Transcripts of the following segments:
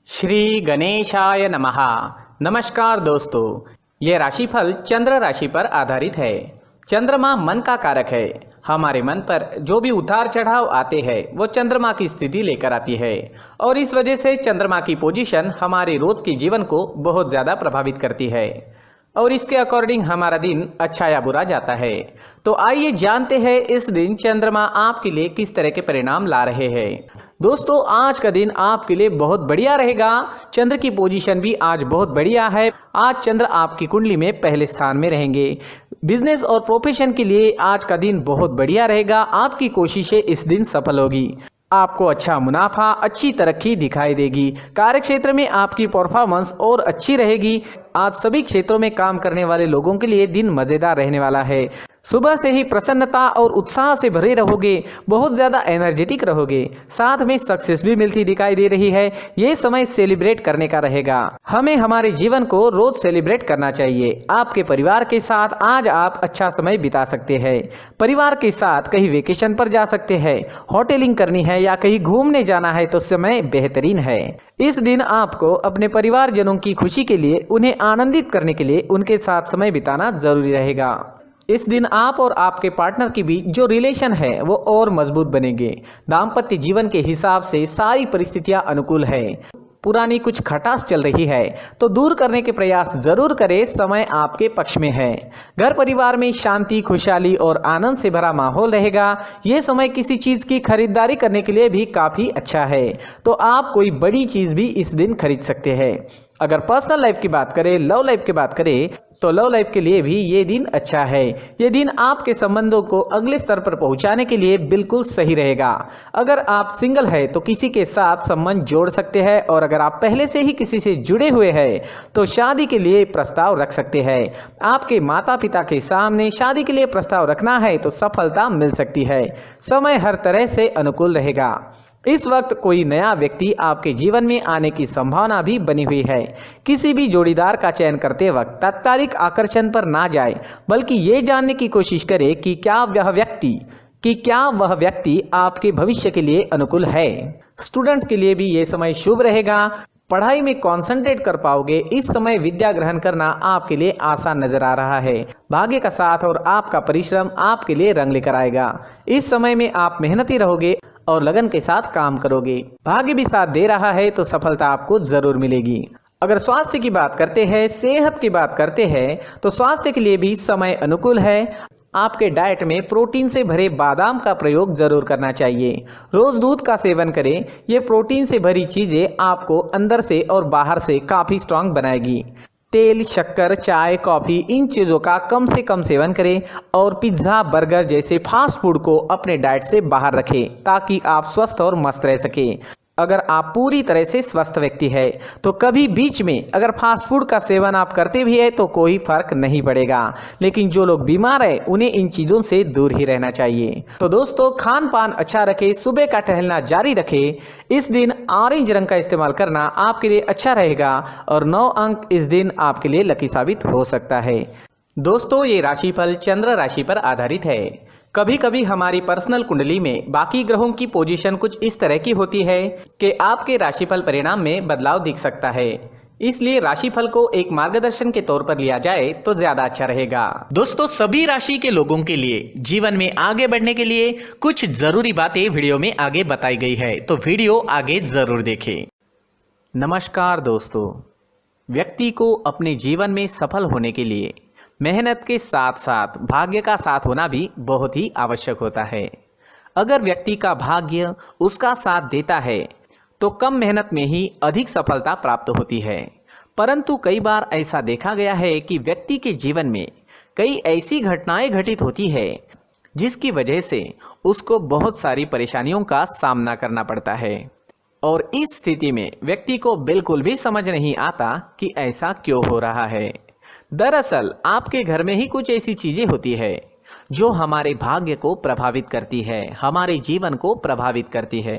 श्री गणेशाय नमः। नमस्कार दोस्तों, ये राशिफल चंद्र राशि पर आधारित है। चंद्रमा मन का कारक है। हमारे मन पर जो भी उतार चढ़ाव आते हैं वो चंद्रमा की स्थिति लेकर आती है और इस वजह से चंद्रमा की पोजीशन हमारे रोज के जीवन को बहुत ज़्यादा प्रभावित करती है और इसके अकॉर्डिंग हमारा दिन अच्छा या बुरा जाता है। तो आइए जानते हैं इस दिन चंद्रमा आपके लिए किस तरह के परिणाम ला रहे हैं। दोस्तों, आज का दिन आपके लिए बहुत बढ़िया रहेगा। चंद्र की पोजीशन भी आज बहुत बढ़िया है। आज चंद्र आपकी कुंडली में पहले स्थान में रहेंगे। बिजनेस और प्रोफेशन के लिए आज का दिन बहुत बढ़िया रहेगा। आपकी कोशिशें इस दिन सफल होगी। आपको अच्छा मुनाफा, अच्छी तरक्की दिखाई देगी। कार्य क्षेत्र में आपकी परफॉर्मेंस और अच्छी रहेगी। आज सभी क्षेत्रों में काम करने वाले लोगों के लिए दिन मजेदार रहने वाला है। सुबह से ही प्रसन्नता और उत्साह से भरे रहोगे, बहुत ज़्यादा एनर्जेटिक रहोगे। साथ में सक्सेस भी मिलती दिखाई दे रही है। ये समय सेलिब्रेट करने का रहेगा। हमें हमारे जीवन को रोज सेलिब्रेट करना चाहिए। आपके परिवार के साथ आज आप अच्छा समय बिता सकते हैं। परिवार के साथ कहीं वेकेशन पर जा सकते हैं, होटलिंग करनी है या कहीं घूमने जाना है तो समय बेहतरीन है। इस दिन आपको अपने परिवारजनों की खुशी के लिए, उन्हें आनंदित करने के लिए उनके साथ समय बिताना जरूरी रहेगा। इस दिन आप और आपके पार्टनर के बीच जो रिलेशन है वो और मजबूत बनेंगे। दाम्पत्य जीवन के हिसाब से सारी परिस्थितियां अनुकूल है। पुरानी कुछ खटास चल रही है तो दूर करने के प्रयास जरूर करें। समय आपके पक्ष में है। घर परिवार में शांति, खुशहाली और आनंद से भरा माहौल रहेगा। ये समय किसी चीज की खरीदारी करने के लिए भी काफी अच्छा है, तो आप कोई बड़ी चीज भी इस दिन खरीद सकते हैं। अगर पर्सनल लाइफ की बात करें, लव लाइफ की बात करें तो लव लाइफ के लिए भी ये दिन अच्छा है। ये दिन आपके संबंधों को अगले स्तर पर पहुंचाने के लिए बिल्कुल सही रहेगा। अगर आप सिंगल है तो किसी के साथ संबंध जोड़ सकते हैं और अगर आप पहले से ही किसी से जुड़े हुए हैं तो शादी के लिए प्रस्ताव रख सकते हैं। आपके माता पिता के सामने शादी के लिए प्रस्ताव रखना है तो सफलता मिल सकती है। समय हर तरह से अनुकूल रहेगा। इस वक्त कोई नया व्यक्ति आपके जीवन में आने की संभावना भी बनी हुई है। किसी भी जोड़ीदार का चयन करते वक्त तात्कालिक आकर्षण पर ना जाए, बल्कि ये जानने की कोशिश करें कि क्या वह व्यक्ति आपके भविष्य के लिए अनुकूल है। स्टूडेंट्स के लिए भी ये समय शुभ रहेगा। पढ़ाई में कंसंट्रेट कर पाओगे। इस समय विद्या ग्रहण करना आपके लिए आसान नजर आ रहा है। भाग्य का साथ और आपका परिश्रम आपके लिए रंग लेकर आएगा। इस समय में आप मेहनती रहोगे और लगन के साथ काम करोगे। भाग्य भी साथ दे रहा है तो सफलता आपको जरूर मिलेगी। अगर स्वास्थ्य की बात करते हैं, सेहत की बात करते हैं तो स्वास्थ्य के लिए भी समय अनुकूल है। आपके डाइट में प्रोटीन से भरे बादाम का प्रयोग जरूर करना चाहिए। रोज दूध का सेवन करें। ये प्रोटीन से भरी चीजें आपको अंदर से और बाहर से काफी स्ट्रांग बनाएगी। तेल, शक्कर, चाय, कॉफी, इन चीज़ों का कम से कम सेवन करें और पिज्ज़ा, बर्गर जैसे फास्ट फूड को अपने डाइट से बाहर रखें ताकि आप स्वस्थ और मस्त रह सकें। अगर आप पूरी तरह से स्वस्थ व्यक्ति है तो कभी बीच में अगर फास्ट फूड का सेवन आप करते भी है तो कोई फर्क नहीं पड़ेगा, लेकिन जो लोग बीमार है उन्हें इन चीज़ों से दूर ही रहना चाहिए। तो दोस्तों, खान पान अच्छा रखें, सुबह का टहलना जारी रखें। इस दिन ऑरेंज रंग का इस्तेमाल करना आपके लिए अच्छा रहेगा और 9 अंक इस दिन आपके लिए लकी साबित हो सकता है। दोस्तों, ये राशिफल चंद्र राशि पर आधारित है। कभी कभी हमारी पर्सनल कुंडली में बाकी ग्रहों की पोजीशन कुछ इस तरह की होती है कि आपके राशिफल परिणाम में बदलाव दिख सकता है। इसलिए राशिफल को एक मार्गदर्शन के तौर पर लिया जाए तो ज्यादा अच्छा रहेगा। दोस्तों, सभी राशि के लोगों के लिए जीवन में आगे बढ़ने के लिए कुछ जरूरी बातें वीडियो में आगे बताई गई है, तो वीडियो आगे जरूर देखें। नमस्कार दोस्तों, व्यक्ति को अपने जीवन में सफल होने के लिए मेहनत के साथ साथ भाग्य का साथ होना भी बहुत ही आवश्यक होता है। अगर व्यक्ति का भाग्य उसका साथ देता है तो कम मेहनत में ही अधिक सफलता प्राप्त होती है। परंतु कई बार ऐसा देखा गया है कि व्यक्ति के जीवन में कई ऐसी घटनाएं घटित होती है जिसकी वजह से उसको बहुत सारी परेशानियों का सामना करना पड़ता है और इस स्थिति में व्यक्ति को बिल्कुल भी समझ नहीं आता कि ऐसा क्यों हो रहा है। दरअसल आपके घर में ही कुछ ऐसी चीजें होती है जो हमारे भाग्य को प्रभावित करती है, हमारे जीवन को प्रभावित करती है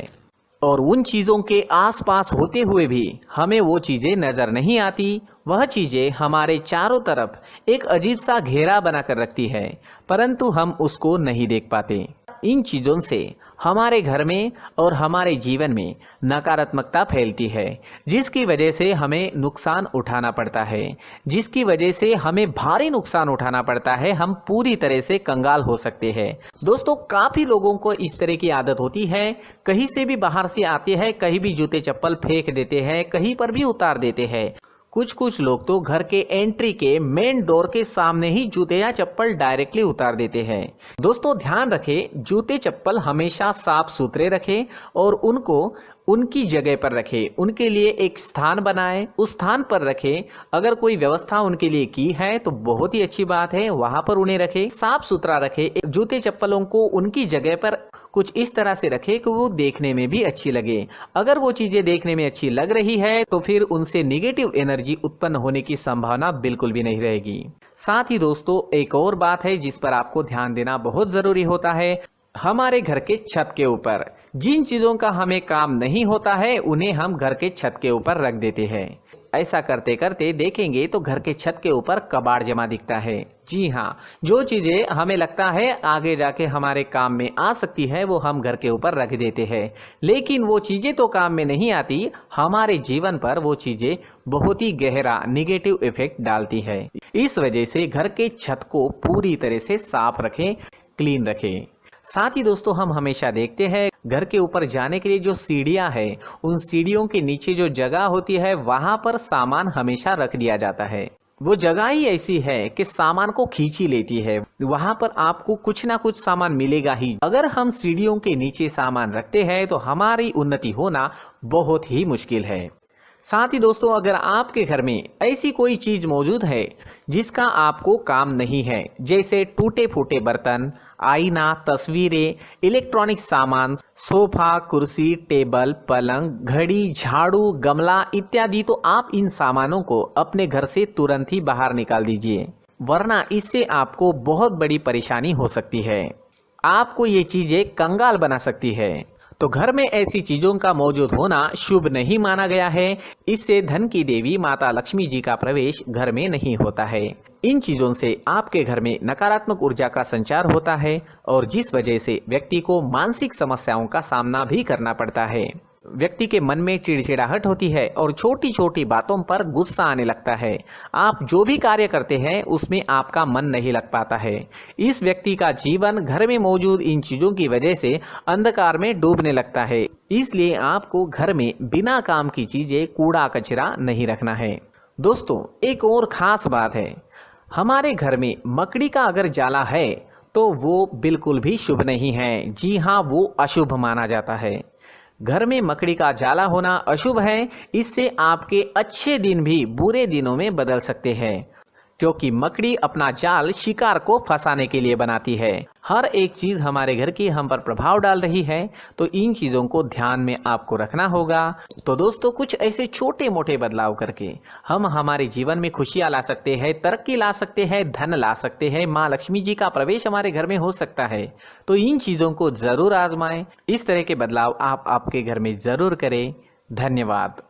और उन चीजों के आसपास होते हुए भी हमें वो चीजें नजर नहीं आती। वह चीजें हमारे चारों तरफ एक अजीब सा घेरा बनाकर रखती है, परंतु हम उसको नहीं देख पाते। इन चीज़ों से हमारे घर में और हमारे जीवन में नकारात्मकता फैलती है, जिसकी वजह से हमें नुकसान उठाना पड़ता है, जिसकी वजह से हमें भारी नुकसान उठाना पड़ता है। हम पूरी तरह से कंगाल हो सकते हैं। दोस्तों, काफ़ी लोगों को इस तरह की आदत होती है, कहीं से भी बाहर से आते हैं, कहीं भी जूते चप्पल फेंक देते हैं, कहीं पर भी उतार देते हैं। कुछ लोग तो घर के एंट्री के मेन डोर के सामने ही जूते या चप्पल डायरेक्टली उतार देते हैं। दोस्तों, ध्यान रखें, जूते चप्पल हमेशा साफ सुथरे रखें और उनको उनकी जगह पर रखें। उनके लिए एक स्थान बनाएं, उस स्थान पर रखें। अगर कोई व्यवस्था उनके लिए की है तो बहुत ही अच्छी बात है, वहां पर उन्हें रखें, साफ सुथरा रखें। जूते चप्पलों को उनकी जगह पर कुछ इस तरह से रखें कि वो देखने में भी अच्छी लगे। अगर वो चीजें देखने में अच्छी लग रही है तो फिर उनसे नेगेटिव एनर्जी उत्पन्न होने की संभावना बिल्कुल भी नहीं रहेगी। साथ ही दोस्तों, एक और बात है जिस पर आपको ध्यान देना बहुत जरूरी होता है। हमारे घर के छत के ऊपर जिन चीजों का हमें काम नहीं होता है उन्हें हम घर के छत के ऊपर रख देते हैं। ऐसा करते करते देखेंगे तो घर के छत के ऊपर कबाड़ जमा दिखता है। जी हाँ, जो चीजें हमें लगता है आगे जाके हमारे काम में आ सकती है वो हम घर के ऊपर रख देते हैं, लेकिन वो चीजें तो काम में नहीं आती, हमारे जीवन पर वो चीजें बहुत ही गहरा निगेटिव इफेक्ट डालती है। इस वजह से घर के छत को पूरी तरह से साफ रखें, क्लीन रखें। साथ ही दोस्तों, हम हमेशा देखते हैं घर के ऊपर जाने के लिए जो सीढ़ियां हैं, उन सीढ़ियों के नीचे जो जगह होती है वहां पर सामान हमेशा रख दिया जाता है। वो जगह ही ऐसी है कि सामान को खींच ही लेती है, वहां पर आपको कुछ ना कुछ सामान मिलेगा ही। अगर हम सीढ़ियों के नीचे सामान रखते हैं तो हमारी उन्नति होना बहुत ही मुश्किल है। साथ ही दोस्तों, अगर आपके घर में ऐसी कोई चीज मौजूद है जिसका आपको काम नहीं है, जैसे टूटे फूटे बर्तन, आईना, तस्वीरें, इलेक्ट्रॉनिक सामान, सोफा, कुर्सी, टेबल, पलंग, घड़ी, झाड़ू, गमला इत्यादि, तो आप इन सामानों को अपने घर से तुरंत ही बाहर निकाल दीजिए, वरना इससे आपको बहुत बड़ी परेशानी हो सकती है। आपको ये चीजें कंगाल बना सकती है। तो घर में ऐसी चीजों का मौजूद होना शुभ नहीं माना गया है। इससे धन की देवी माता लक्ष्मी जी का प्रवेश घर में नहीं होता है। इन चीजों से आपके घर में नकारात्मक ऊर्जा का संचार होता है और जिस वजह से व्यक्ति को मानसिक समस्याओं का सामना भी करना पड़ता है। व्यक्ति के मन में चिड़चिड़ाहट होती है और छोटी छोटी बातों पर गुस्सा आने लगता है। आप जो भी कार्य करते हैं उसमें आपका मन नहीं लग पाता है। इस व्यक्ति का जीवन घर में मौजूद इन चीजों की वजह से अंधकार में डूबने लगता है। इसलिए आपको घर में बिना काम की चीजें, कूड़ा कचरा नहीं रखना है। दोस्तों, एक और खास बात है, हमारे घर में मकड़ी का अगर जाला है तो वो बिल्कुल भी शुभ नहीं है। जी हाँ, वो अशुभ माना जाता है। घर में मकड़ी का जाला होना अशुभ है। इससे आपके अच्छे दिन भी बुरे दिनों में बदल सकते हैं, क्योंकि मकड़ी अपना जाल शिकार को फंसाने के लिए बनाती है। हर एक चीज हमारे घर की हम पर प्रभाव डाल रही है, तो इन चीजों को ध्यान में आपको रखना होगा। तो दोस्तों, कुछ ऐसे छोटे मोटे बदलाव करके हम हमारे जीवन में खुशियां ला सकते हैं, तरक्की ला सकते हैं, धन ला सकते हैं, माँ लक्ष्मी जी का प्रवेश हमारे घर में हो सकता है। तो इन चीजों को जरूर आजमाएं। इस तरह के बदलाव आप आपके घर में जरूर करें। धन्यवाद।